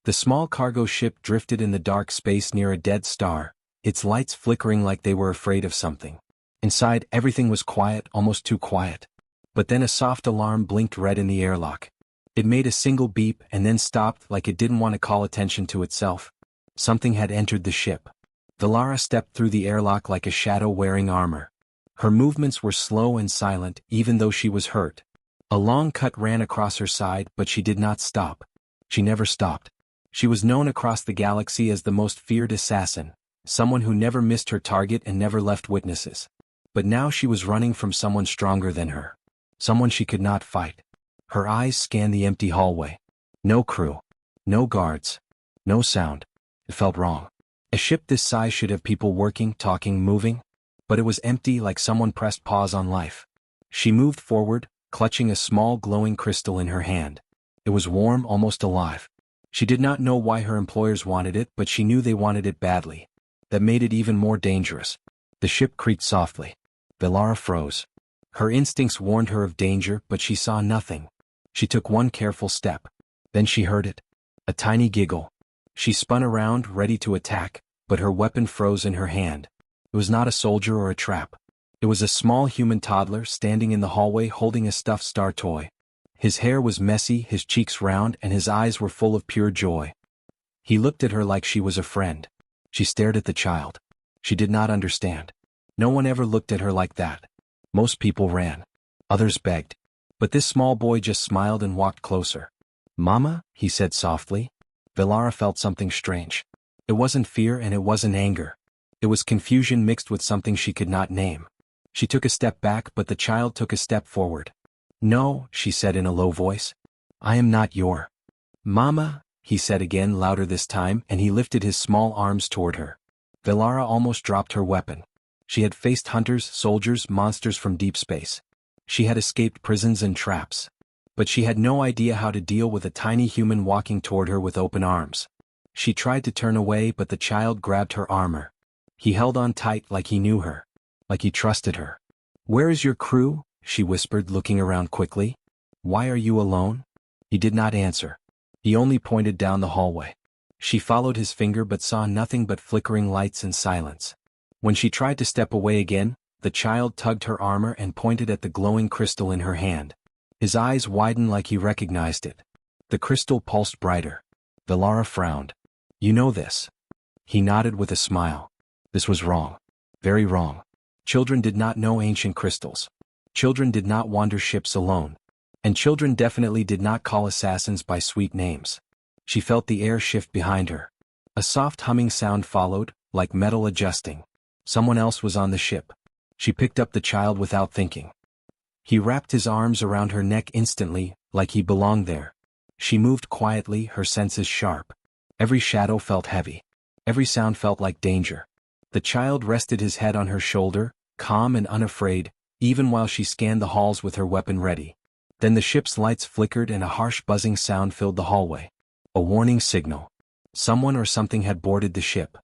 The small cargo ship drifted in the dark space near a dead star, its lights flickering like they were afraid of something. Inside, everything was quiet, almost too quiet. But then a soft alarm blinked red in the airlock. It made a single beep and then stopped like it didn't want to call attention to itself. Something had entered the ship. Velara stepped through the airlock like a shadow wearing armor. Her movements were slow and silent, even though she was hurt. A long cut ran across her side, but she did not stop. She never stopped. She was known across the galaxy as the most feared assassin, someone who never missed her target and never left witnesses. But now she was running from someone stronger than her. Someone she could not fight. Her eyes scanned the empty hallway. No crew. No guards. No sound. It felt wrong. A ship this size should have people working, talking, moving. But it was empty, like someone pressed pause on life. She moved forward, clutching a small glowing crystal in her hand. It was warm, almost alive. She did not know why her employers wanted it, but she knew they wanted it badly. That made it even more dangerous. The ship creaked softly. Velara froze. Her instincts warned her of danger, but she saw nothing. She took one careful step. Then she heard it. A tiny giggle. She spun around, ready to attack, but her weapon froze in her hand. It was not a soldier or a trap. It was a small human toddler standing in the hallway holding a stuffed star toy. His hair was messy, his cheeks round, and his eyes were full of pure joy. He looked at her like she was a friend. She stared at the child. She did not understand. No one ever looked at her like that. Most people ran. Others begged. But this small boy just smiled and walked closer. "Mama?" he said softly. Velara felt something strange. It wasn't fear and it wasn't anger. It was confusion mixed with something she could not name. She took a step back, but the child took a step forward. "No," she said in a low voice. "I am not your Mama," he said again, louder this time, and he lifted his small arms toward her. Velara almost dropped her weapon. She had faced hunters, soldiers, monsters from deep space. She had escaped prisons and traps. But she had no idea how to deal with a tiny human walking toward her with open arms. She tried to turn away, but the child grabbed her armor. He held on tight like he knew her. Like he trusted her. "Where is your crew?" she whispered, looking around quickly. "Why are you alone?" He did not answer. He only pointed down the hallway. She followed his finger but saw nothing but flickering lights and silence. When she tried to step away again, the child tugged her armor and pointed at the glowing crystal in her hand. His eyes widened like he recognized it. The crystal pulsed brighter. Velara frowned. "You know this?" He nodded with a smile. This was wrong. Very wrong. Children did not know ancient crystals. Children did not wander ships alone. And children definitely did not call assassins by sweet names. She felt the air shift behind her. A soft humming sound followed, like metal adjusting. Someone else was on the ship. She picked up the child without thinking. He wrapped his arms around her neck instantly, like he belonged there. She moved quietly, her senses sharp. Every shadow felt heavy. Every sound felt like danger. The child rested his head on her shoulder, calm and unafraid, even while she scanned the halls with her weapon ready. Then the ship's lights flickered and a harsh buzzing sound filled the hallway. A warning signal. Someone or something had boarded the ship.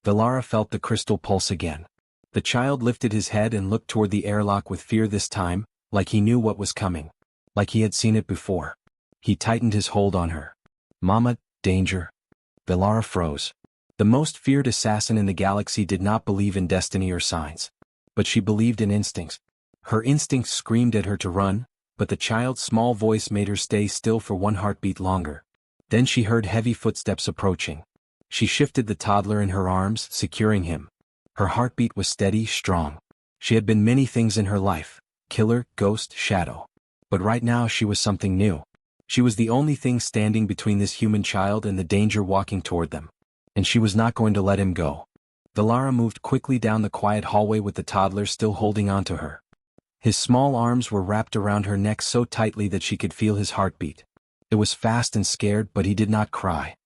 Velara felt the crystal pulse again. The child lifted his head and looked toward the airlock with fear this time, like he knew what was coming. Like he had seen it before. He tightened his hold on her. "Mama, danger." Velara froze. The most feared assassin in the galaxy did not believe in destiny or signs. But she believed in instincts. Her instincts screamed at her to run, but the child's small voice made her stay still for one heartbeat longer. Then she heard heavy footsteps approaching. She shifted the toddler in her arms, securing him. Her heartbeat was steady, strong. She had been many things in her life: killer, ghost, shadow. But right now she was something new. She was the only thing standing between this human child and the danger walking toward them. And she was not going to let him go. Velara moved quickly down the quiet hallway with the toddler still holding on to her. His small arms were wrapped around her neck so tightly that she could feel his heartbeat. It was fast and scared, but he did not cry.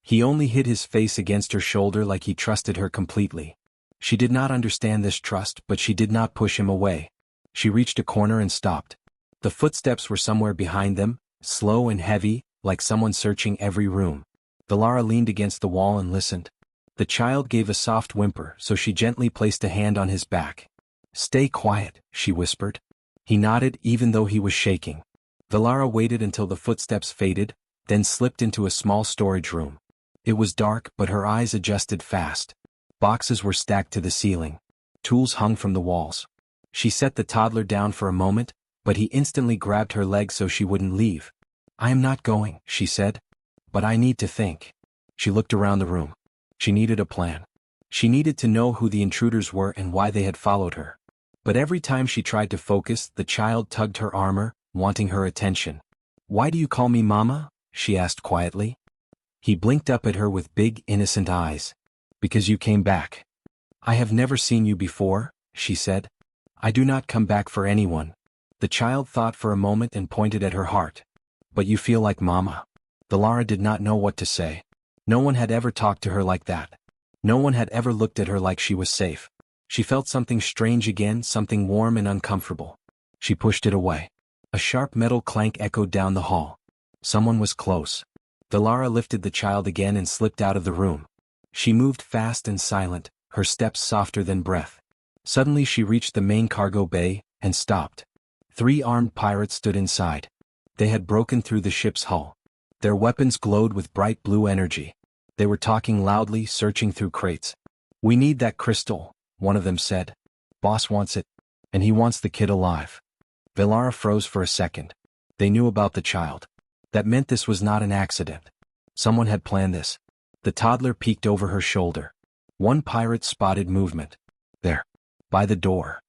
He only hid his face against her shoulder like he trusted her completely. She did not understand this trust, but she did not push him away. She reached a corner and stopped. The footsteps were somewhere behind them, slow and heavy, like someone searching every room. Velara leaned against the wall and listened. The child gave a soft whimper, so she gently placed a hand on his back. "Stay quiet," she whispered. He nodded even though he was shaking. Velara waited until the footsteps faded, then slipped into a small storage room. It was dark, but her eyes adjusted fast. Boxes were stacked to the ceiling. Tools hung from the walls. She set the toddler down for a moment, but he instantly grabbed her leg so she wouldn't leave. "I am not going," she said. "But I need to think." She looked around the room. She needed a plan. She needed to know who the intruders were and why they had followed her. But every time she tried to focus, the child tugged her armor, wanting her attention. "Why do you call me Mama?" she asked quietly. He blinked up at her with big, innocent eyes. "Because you came back." "I have never seen you before," she said. "I do not come back for anyone." The child thought for a moment and pointed at her heart. "But you feel like Mama." Valara did not know what to say. No one had ever talked to her like that. No one had ever looked at her like she was safe. She felt something strange again, something warm and uncomfortable. She pushed it away. A sharp metal clank echoed down the hall. Someone was close. Valara lifted the child again and slipped out of the room. She moved fast and silent, her steps softer than breath. Suddenly she reached the main cargo bay, and stopped. 3 armed pirates stood inside. They had broken through the ship's hull. Their weapons glowed with bright blue energy. They were talking loudly, searching through crates. "We need that crystal," one of them said. "Boss wants it. And he wants the kid alive." Valara froze for a second. They knew about the child. That meant this was not an accident. Someone had planned this. The toddler peeked over her shoulder. One pirate spotted movement. There. By the door.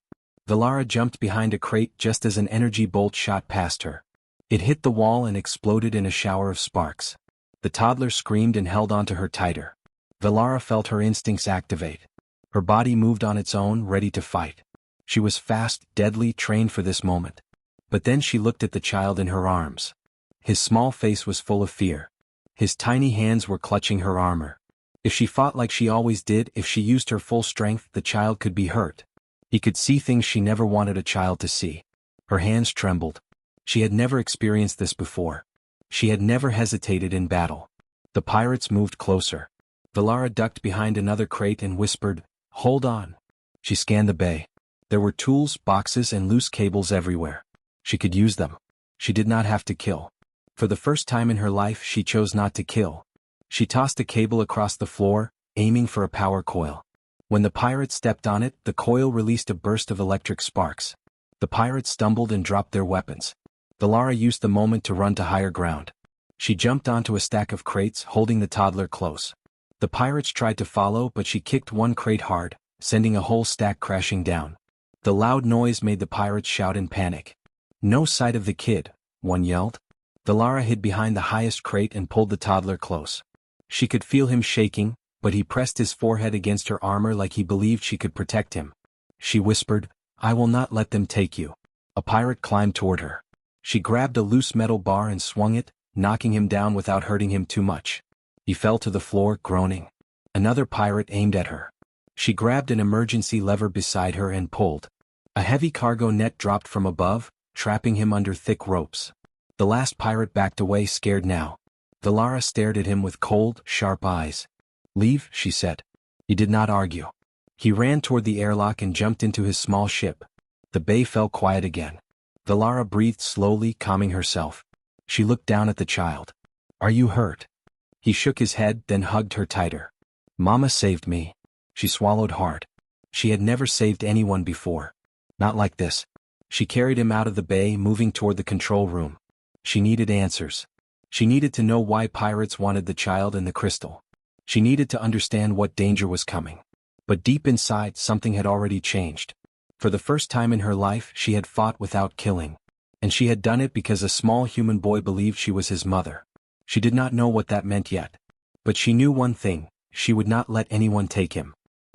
Valara jumped behind a crate just as an energy bolt shot past her. It hit the wall and exploded in a shower of sparks. The toddler screamed and held onto her tighter. Valara felt her instincts activate. Her body moved on its own, ready to fight. She was fast, deadly, trained for this moment. But then she looked at the child in her arms. His small face was full of fear. His tiny hands were clutching her armor. If she fought like she always did, if she used her full strength, the child could be hurt. He could see things she never wanted a child to see. Her hands trembled. She had never experienced this before. She had never hesitated in battle. The pirates moved closer. Valara ducked behind another crate and whispered, "Hold on." She scanned the bay. There were tools, boxes, and loose cables everywhere. She could use them. She did not have to kill. For the first time in her life, she chose not to kill. She tossed a cable across the floor, aiming for a power coil. When the pirates stepped on it, the coil released a burst of electric sparks. The pirates stumbled and dropped their weapons. Valara used the moment to run to higher ground. She jumped onto a stack of crates, holding the toddler close. The pirates tried to follow, but she kicked one crate hard, sending a whole stack crashing down. The loud noise made the pirates shout in panic. "No sight of the kid," one yelled. Valara hid behind the highest crate and pulled the toddler close. She could feel him shaking, but he pressed his forehead against her armor like he believed she could protect him. She whispered, "I will not let them take you." A pirate climbed toward her. She grabbed a loose metal bar and swung it, knocking him down without hurting him too much. He fell to the floor, groaning. Another pirate aimed at her. She grabbed an emergency lever beside her and pulled. A heavy cargo net dropped from above, trapping him under thick ropes. The last pirate backed away, scared now. Valara stared at him with cold, sharp eyes. "Leave," she said. He did not argue. He ran toward the airlock and jumped into his small ship. The bay fell quiet again. Valara breathed slowly, calming herself. She looked down at the child. "Are you hurt?" He shook his head, then hugged her tighter. "Mama saved me." She swallowed hard. She had never saved anyone before. Not like this. She carried him out of the bay, moving toward the control room. She needed answers. She needed to know why pirates wanted the child and the crystal. She needed to understand what danger was coming. But deep inside, something had already changed. For the first time in her life, she had fought without killing. And she had done it because a small human boy believed she was his mother. She did not know what that meant yet. But she knew one thing: she would not let anyone take him.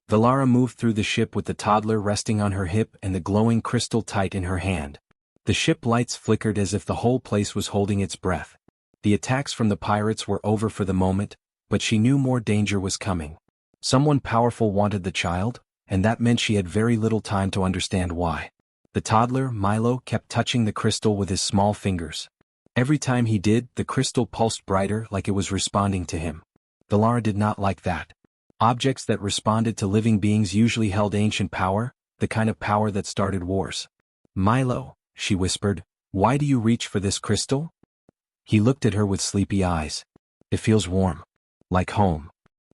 Valara moved through the ship with the toddler resting on her hip and the glowing crystal tight in her hand. The ship lights flickered as if the whole place was holding its breath. The attacks from the pirates were over for the moment, but she knew more danger was coming. Someone powerful wanted the child, and that meant she had very little time to understand why. The toddler, Milo, kept touching the crystal with his small fingers. Every time he did, the crystal pulsed brighter, like it was responding to him. Valara did not like that. Objects that responded to living beings usually held ancient power, the kind of power that started wars. "Milo," she whispered, "why do you reach for this crystal?" He looked at her with sleepy eyes. It feels warm. Like home.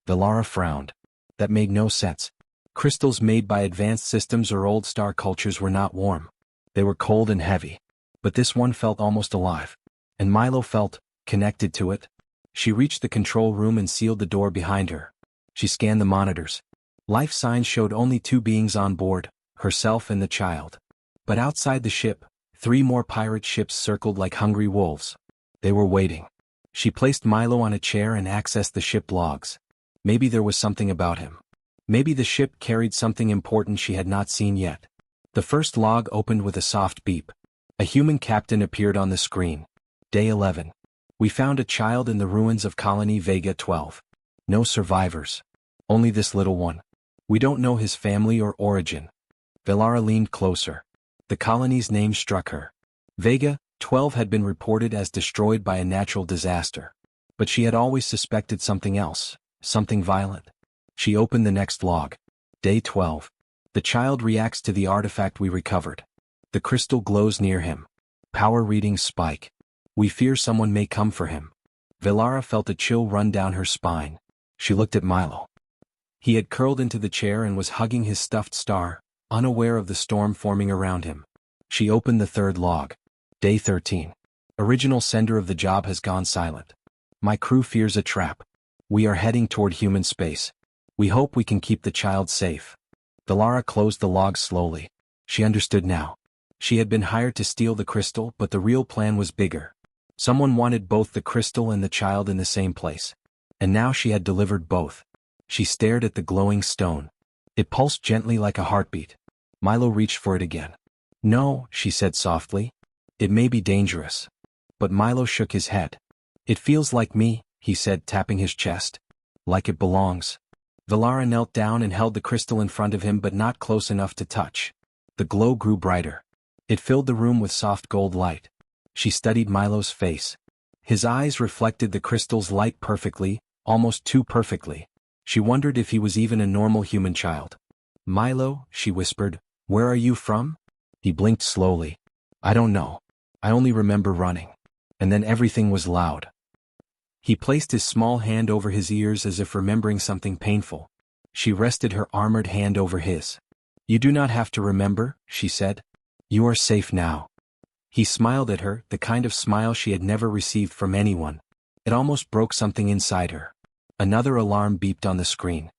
Velara frowned. That made no sense. Crystals made by advanced systems or old star cultures were not warm. They were cold and heavy. But this one felt almost alive. And Milo felt connected to it. She reached the control room and sealed the door behind her. She scanned the monitors. Life signs showed only 2 beings on board, herself and the child. But outside the ship, 3 more pirate ships circled like hungry wolves. They were waiting. She placed Milo on a chair and accessed the ship logs. Maybe there was something about him. Maybe the ship carried something important she had not seen yet. The first log opened with a soft beep. A human captain appeared on the screen. Day 11. We found a child in the ruins of Colony Vega 12. No survivors. Only this little one. We don't know his family or origin. Velara leaned closer. The colony's name struck her. Vega 12 had been reported as destroyed by a natural disaster. But she had always suspected something else, something violent. She opened the next log. Day 12. The child reacts to the artifact we recovered. The crystal glows near him. Power readings spike. We fear someone may come for him. Velara felt a chill run down her spine. She looked at Milo. He had curled into the chair and was hugging his stuffed star, unaware of the storm forming around him. She opened the third log. Day 13. Original sender of the job has gone silent. My crew fears a trap. We are heading toward human space. We hope we can keep the child safe. Velara closed the log slowly. She understood now. She had been hired to steal the crystal, but the real plan was bigger. Someone wanted both the crystal and the child in the same place. And now she had delivered both. She stared at the glowing stone. It pulsed gently like a heartbeat. Milo reached for it again. No, she said softly. It may be dangerous. But Milo shook his head. It feels like me, he said, tapping his chest. Like it belongs. Velara knelt down and held the crystal in front of him, but not close enough to touch. The glow grew brighter. It filled the room with soft gold light. She studied Milo's face. His eyes reflected the crystal's light perfectly, almost too perfectly. She wondered if he was even a normal human child. Milo, she whispered, where are you from? He blinked slowly. I don't know. I only remember running. And then everything was loud. He placed his small hand over his ears as if remembering something painful. She rested her armored hand over his. You do not have to remember, she said. You are safe now. He smiled at her, the kind of smile she had never received from anyone. It almost broke something inside her. Another alarm beeped on the screen.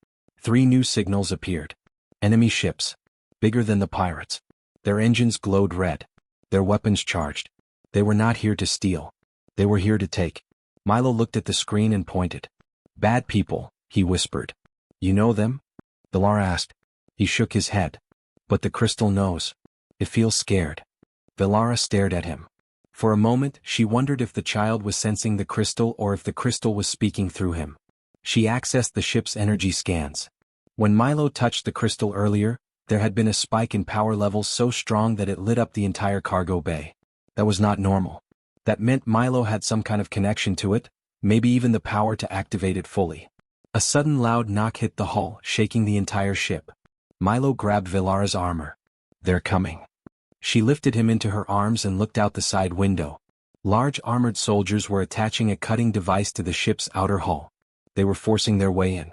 3 new signals appeared. Enemy ships. Bigger than the pirates. Their engines glowed red. Their weapons charged. They were not here to steal. They were here to take. Milo looked at the screen and pointed. Bad people, he whispered. You know them? Velara asked. He shook his head. But the crystal knows. It feels scared. Velara stared at him. For a moment, she wondered if the child was sensing the crystal or if the crystal was speaking through him. She accessed the ship's energy scans. When Milo touched the crystal earlier, there had been a spike in power levels so strong that it lit up the entire cargo bay. That was not normal. That meant Milo had some kind of connection to it, maybe even the power to activate it fully. A sudden loud knock hit the hull, shaking the entire ship. Milo grabbed Velara's armor. They're coming. She lifted him into her arms and looked out the side window. Large armored soldiers were attaching a cutting device to the ship's outer hull. They were forcing their way in.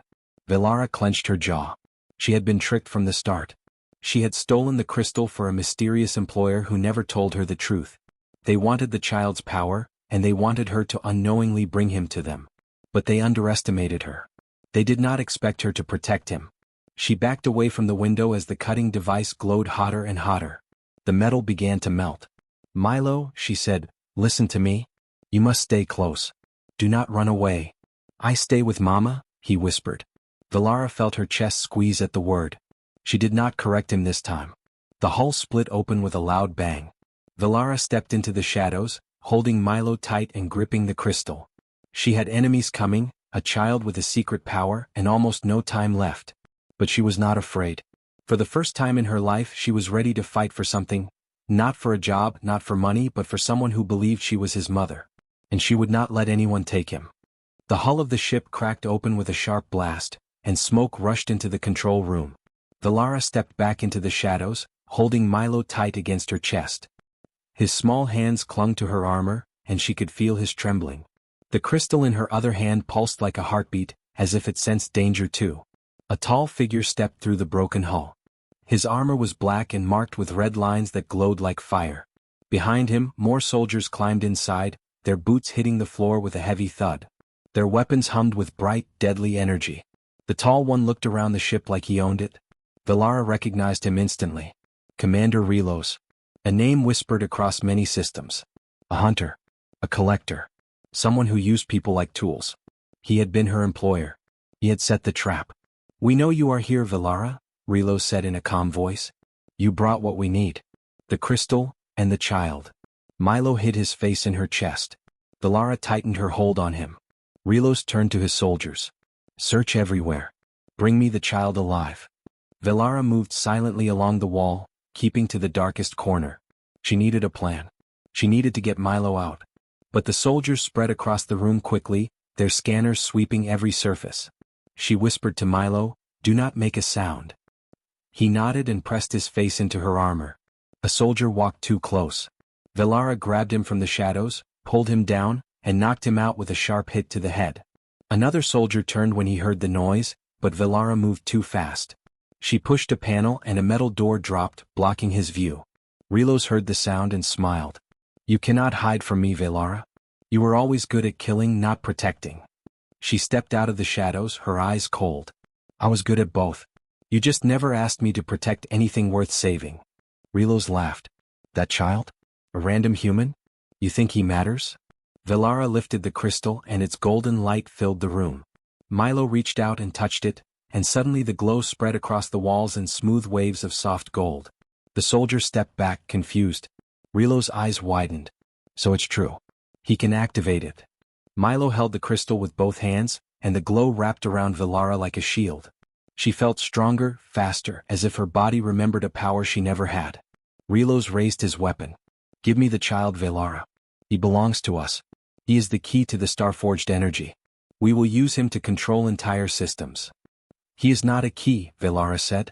Velara clenched her jaw. She had been tricked from the start. She had stolen the crystal for a mysterious employer who never told her the truth. They wanted the child's power, and they wanted her to unknowingly bring him to them. But they underestimated her. They did not expect her to protect him. She backed away from the window as the cutting device glowed hotter and hotter. The metal began to melt. Milo, she said, listen to me. You must stay close. Do not run away. I stay with Mama, he whispered. Velara felt her chest squeeze at the word. She did not correct him this time. The hull split open with a loud bang. Velara stepped into the shadows, holding Milo tight and gripping the crystal. She had enemies coming, a child with a secret power, and almost no time left. But she was not afraid. For the first time in her life she was ready to fight for something, not for a job, not for money, but for someone who believed she was his mother. And she would not let anyone take him. The hull of the ship cracked open with a sharp blast, and smoke rushed into the control room. Velara stepped back into the shadows, holding Milo tight against her chest. His small hands clung to her armor, and she could feel his trembling. The crystal in her other hand pulsed like a heartbeat, as if it sensed danger too. A tall figure stepped through the broken hull. His armor was black and marked with red lines that glowed like fire. Behind him, more soldiers climbed inside, their boots hitting the floor with a heavy thud. Their weapons hummed with bright, deadly energy. The tall one looked around the ship like he owned it. Velara recognized him instantly. Commander Relos. A name whispered across many systems. A hunter. A collector. Someone who used people like tools. He had been her employer. He had set the trap. "We know you are here, Velara," Relos said in a calm voice. "You brought what we need. The crystal, and the child." Milo hid his face in her chest. Velara tightened her hold on him. Relos turned to his soldiers. "Search everywhere. Bring me the child alive." Velara moved silently along the wall, keeping to the darkest corner. She needed a plan. She needed to get Milo out. But the soldiers spread across the room quickly, their scanners sweeping every surface. She whispered to Milo, "Do not make a sound." He nodded and pressed his face into her armor. A soldier walked too close. Velara grabbed him from the shadows, pulled him down, and knocked him out with a sharp hit to the head. Another soldier turned when he heard the noise, but Velara moved too fast. She pushed a panel and a metal door dropped, blocking his view. Relos heard the sound and smiled. "You cannot hide from me, Velara. You were always good at killing, not protecting." She stepped out of the shadows, her eyes cold. "I was good at both. You just never asked me to protect anything worth saving." Relos laughed. "That child? A random human? You think he matters?" Velara lifted the crystal and its golden light filled the room. Milo reached out and touched it, and suddenly the glow spread across the walls in smooth waves of soft gold. The soldier stepped back, confused. Relo's eyes widened. "So it's true. He can activate it." Milo held the crystal with both hands, and the glow wrapped around Velara like a shield. She felt stronger, faster, as if her body remembered a power she never had. Relos raised his weapon. "Give me the child, Velara. He belongs to us. He is the key to the Starforged energy. We will use him to control entire systems." "He is not a key," Velara said.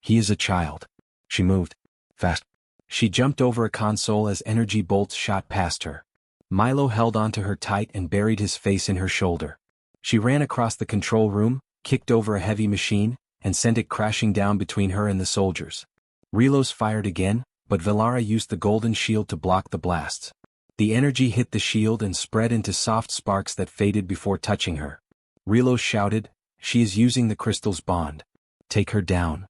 "He is a child." She moved. Fast. She jumped over a console as energy bolts shot past her. Milo held onto her tight and buried his face in her shoulder. She ran across the control room, kicked over a heavy machine, and sent it crashing down between her and the soldiers. Relos fired again, but Velara used the golden shield to block the blasts. The energy hit the shield and spread into soft sparks that faded before touching her. Relos shouted, "She is using the crystal's bond. Take her down."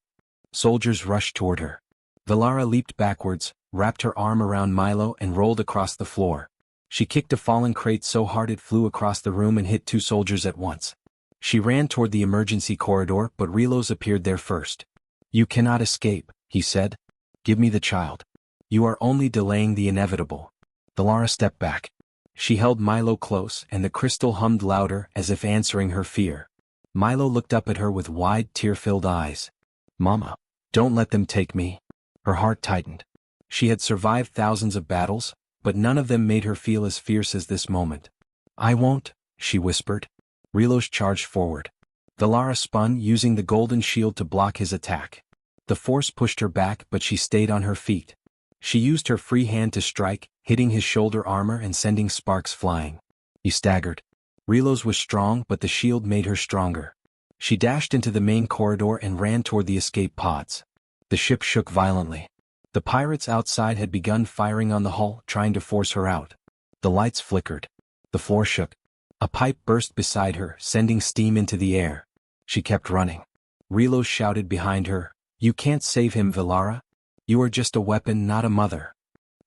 Soldiers rushed toward her. Velara leaped backwards, wrapped her arm around Milo and rolled across the floor. She kicked a fallen crate so hard it flew across the room and hit two soldiers at once. She ran toward the emergency corridor, but Relos appeared there first. "You cannot escape," he said. "Give me the child. You are only delaying the inevitable." Velara stepped back. She held Milo close, and the crystal hummed louder as if answering her fear. Milo looked up at her with wide, tear-filled eyes. "Mama, don't let them take me." Her heart tightened. She had survived thousands of battles, but none of them made her feel as fierce as this moment. "I won't," she whispered. Relos charged forward. Velara spun, using the golden shield to block his attack. The force pushed her back, but she stayed on her feet. She used her free hand to strike, hitting his shoulder armor and sending sparks flying. He staggered. Relos was strong, but the shield made her stronger. She dashed into the main corridor and ran toward the escape pods. The ship shook violently. The pirates outside had begun firing on the hull, trying to force her out. The lights flickered. The floor shook. A pipe burst beside her, sending steam into the air. She kept running. Relos shouted behind her, "You can't save him, Velara. You are just a weapon, not a mother."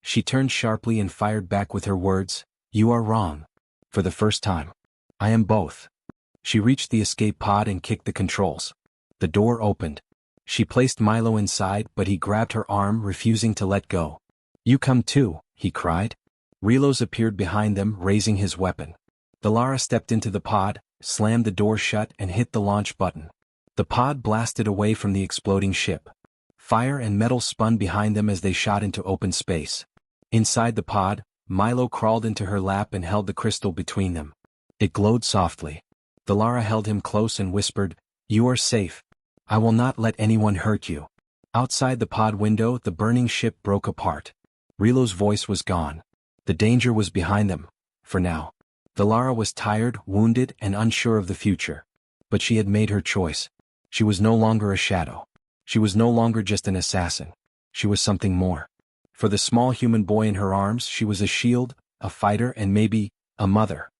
She turned sharply and fired back with her words, "You are wrong. For the first time. I am both." She reached the escape pod and kicked the controls. The door opened. She placed Milo inside, but he grabbed her arm, refusing to let go. "You come too," he cried. Relos appeared behind them, raising his weapon. Velara stepped into the pod, slammed the door shut and hit the launch button. The pod blasted away from the exploding ship. Fire and metal spun behind them as they shot into open space. Inside the pod, Milo crawled into her lap and held the crystal between them. It glowed softly. Velara held him close and whispered, "You are safe. I will not let anyone hurt you." Outside the pod window, the burning ship broke apart. Relo's voice was gone. The danger was behind them, for now. Velara was tired, wounded, and unsure of the future. But she had made her choice. She was no longer a shadow. She was no longer just an assassin. She was something more. For the small human boy in her arms, she was a shield, a fighter, and maybe a mother.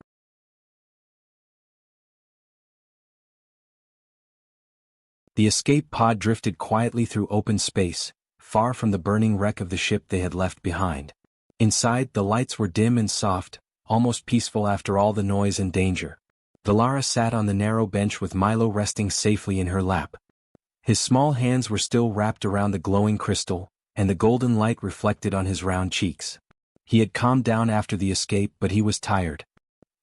The escape pod drifted quietly through open space, far from the burning wreck of the ship they had left behind. Inside, the lights were dim and soft, almost peaceful after all the noise and danger. Velara sat on the narrow bench with Milo resting safely in her lap. His small hands were still wrapped around the glowing crystal, and the golden light reflected on his round cheeks. He had calmed down after the escape, but he was tired.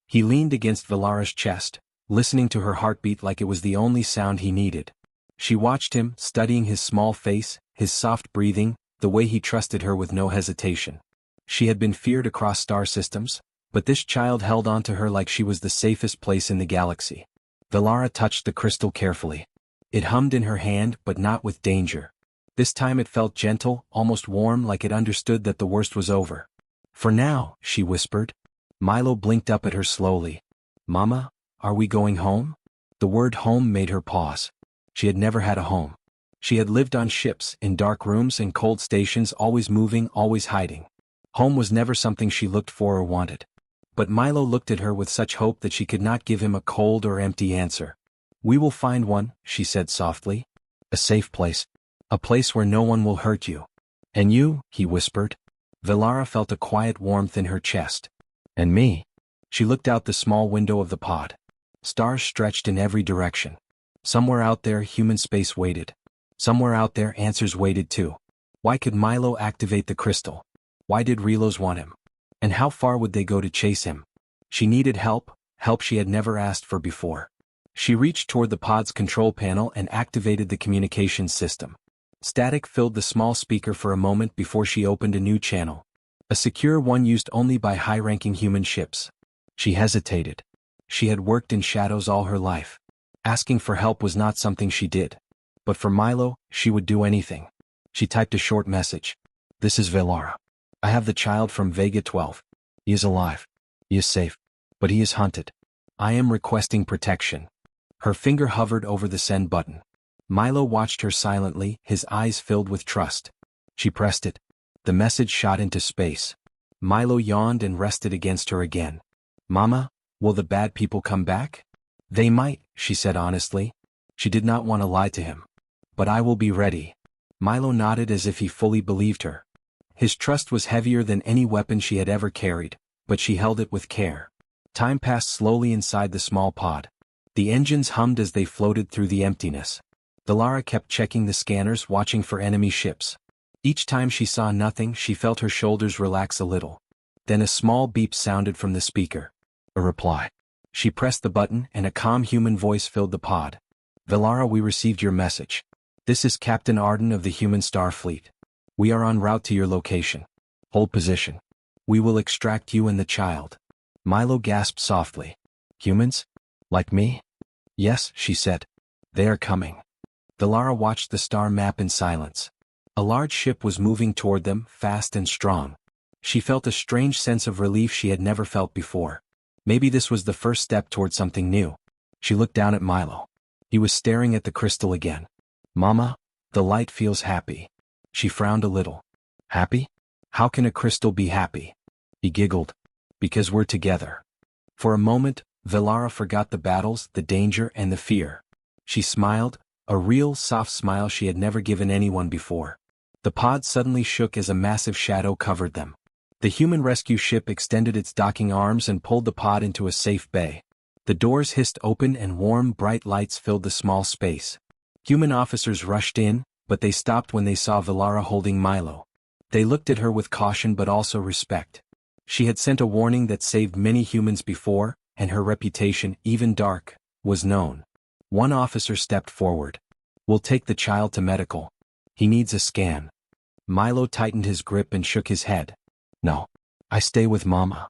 He leaned against Velara's chest, listening to her heartbeat like it was the only sound he needed. She watched him, studying his small face, his soft breathing, the way he trusted her with no hesitation. She had been feared across star systems, but this child held on to her like she was the safest place in the galaxy. Velara touched the crystal carefully. It hummed in her hand, but not with danger. This time it felt gentle, almost warm, like it understood that the worst was over. "For now," she whispered. Milo blinked up at her slowly. "Mama, are we going home?" The word home made her pause. She had never had a home. She had lived on ships, in dark rooms and cold stations, always moving, always hiding. Home was never something she looked for or wanted. But Milo looked at her with such hope that she could not give him a cold or empty answer. "We will find one," she said softly. "A safe place. A place where no one will hurt you." "And you," he whispered. Velara felt a quiet warmth in her chest. "And me." She looked out the small window of the pod. Stars stretched in every direction. Somewhere out there, human space waited. Somewhere out there, answers waited too. Why could Milo activate the crystal? Why did Relos want him? And how far would they go to chase him? She needed help, help she had never asked for before. She reached toward the pod's control panel and activated the communications system. Static filled the small speaker for a moment before she opened a new channel. A secure one used only by high-ranking human ships. She hesitated. She had worked in shadows all her life. Asking for help was not something she did. But for Milo, she would do anything. She typed a short message. "This is Velara. I have the child from Vega 12. He is alive. He is safe. But he is hunted. I am requesting protection." Her finger hovered over the send button. Milo watched her silently, his eyes filled with trust. She pressed it. The message shot into space. Milo yawned and rested against her again. "Mama, will the bad people come back?" "They might," she said honestly. She did not want to lie to him. "But I will be ready." Milo nodded as if he fully believed her. His trust was heavier than any weapon she had ever carried, but she held it with care. Time passed slowly inside the small pod. The engines hummed as they floated through the emptiness. Velara kept checking the scanners, watching for enemy ships. Each time she saw nothing, she felt her shoulders relax a little. Then a small beep sounded from the speaker. A reply. She pressed the button, and a calm human voice filled the pod. "Velara, we received your message. This is Captain Arden of the Human Star Fleet. We are en route to your location. Hold position. We will extract you and the child." Milo gasped softly. "Humans? Like me?" "Yes," she said. "They are coming." Velara watched the star map in silence. A large ship was moving toward them, fast and strong. She felt a strange sense of relief she had never felt before. Maybe this was the first step toward something new. She looked down at Milo. He was staring at the crystal again. "Mama, the light feels happy." She frowned a little. "Happy? How can a crystal be happy?" He giggled. "Because we're together." For a moment, Velara forgot the battles, the danger, and the fear. She smiled, a real, soft smile she had never given anyone before. The pod suddenly shook as a massive shadow covered them. The human rescue ship extended its docking arms and pulled the pod into a safe bay. The doors hissed open and warm, bright lights filled the small space. Human officers rushed in, but they stopped when they saw Velara holding Milo. They looked at her with caution but also respect. She had sent a warning that saved many humans before, and her reputation, even dark, was known. One officer stepped forward. "We'll take the child to medical. He needs a scan." Milo tightened his grip and shook his head. "No. I stay with Mama."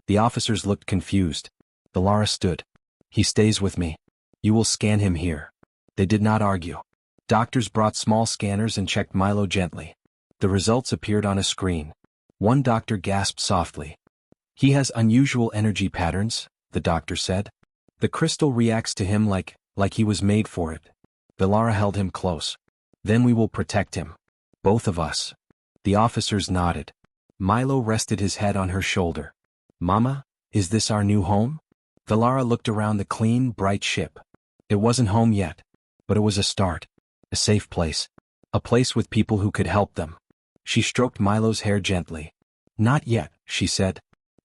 The officers looked confused. Velara stood. "He stays with me. You will scan him here." They did not argue. Doctors brought small scanners and checked Milo gently. The results appeared on a screen. One doctor gasped softly. He has unusual energy patterns, the doctor said. The crystal reacts to him like he was made for it. Valara held him close. Then we will protect him. Both of us. The officers nodded. Milo rested his head on her shoulder. Mama, is this our new home? Valara looked around the clean, bright ship. It wasn't home yet, but it was a start. A safe place. A place with people who could help them. She stroked Milo's hair gently. Not yet, she said.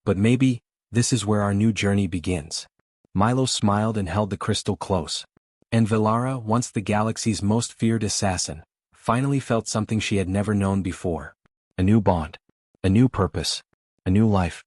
But maybe, this is where our new journey begins. Milo smiled and held the crystal close. And Valara, once the galaxy's most feared assassin, finally felt something she had never known before. A new bond. A new purpose. A new life.